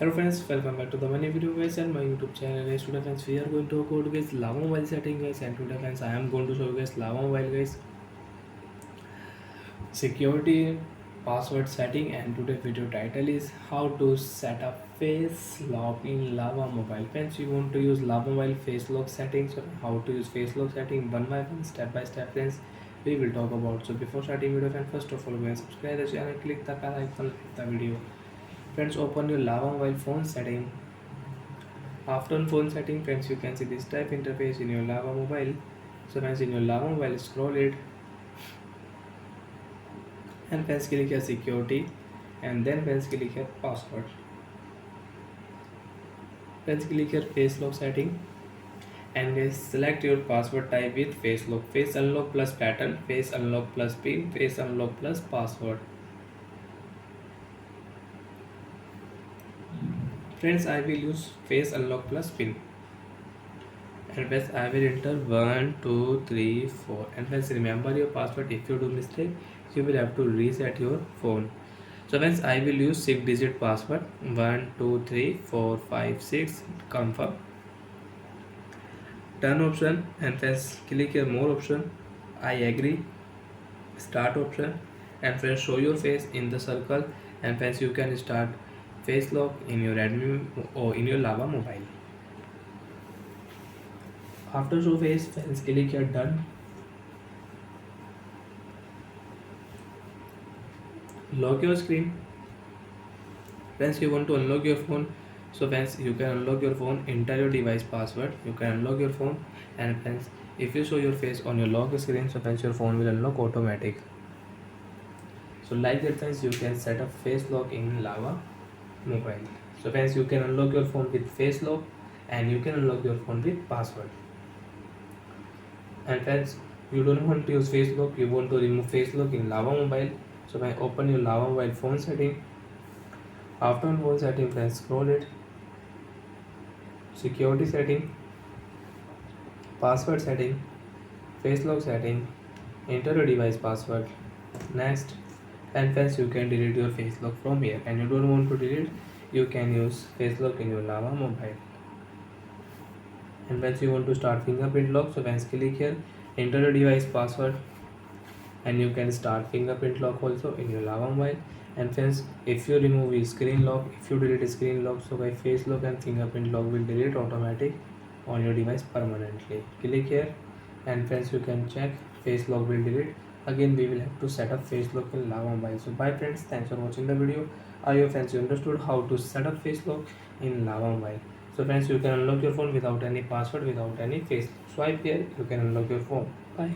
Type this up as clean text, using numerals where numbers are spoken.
Hello friends, welcome back to the many video guys and my YouTube channel. Guys, today friends we are going to go to guys Lava Mobile setting guys, and today friends I am going to show you guys Lava Mobile guys security password setting, and today video title is how to set up face lock in Lava Mobile. Friends, you want to use Lava Mobile face lock settings, so how to use face lock setting one by one, step by step friends we will talk about. So before starting video friends, first of all go and subscribe the channel, click the bell icon, like the video. Friends, open your Lava Mobile phone setting. After on phone setting friends, you can see this type interface in your Lava Mobile. So friends, in your Lava Mobile, scroll it and friends click here security, and then friends click here password. Friends click here face lock setting, and guys select your password type with face lock, face unlock plus pattern, face unlock plus pin, face unlock plus password. Friends, I will use face unlock plus pin, and friends I will enter 1 2 3 4, and friends remember your password. If you do mistake, you will have to reset your phone. So friends, I will use 6-digit password 1 2 3 4 5 6. Confirm, done option, and friends click here more option, I agree, start option, and friends show your face in the circle, and friends you can start face lock in your Redmi or in your Lava Mobile. After show face, friends click here done, lock your screen. Friends, you want to unlock your phone, so friends you can unlock your phone, enter your device password, you can unlock your phone, and friends if you show your face on your lock screen, so friends your phone will unlock automatic. So like that friends, you can set up face lock in Lava Mobile. So friends, you can unlock your phone with face lock, and you can unlock your phone with password. And friends, you don't want to use face lock, you want to remove face lock in Lava Mobile. So when open your Lava Mobile phone setting, after on phone setting friends scroll it, security setting, password setting, face lock setting, enter your device password, next, and friends you can delete your face lock from here, and you don't want to delete, you can use face lock in your Lava Mobile. And once you want to start fingerprint lock, so friends click here, enter your device password, and you can start fingerprint lock also in your Lava Mobile. And friends, if you remove a screen lock, if you delete a screen lock, so by face lock and fingerprint lock will delete automatic on your device permanently. Click here, and friends you can check face lock will delete. Again we will have to set up face lock in Lava Mobile. So bye friends, thanks for watching the video. I hope friends you understood how to set up face lock in Lava Mobile. So friends, you can unlock your phone without any password, without any face lock. Swipe here, you can unlock your phone. Bye.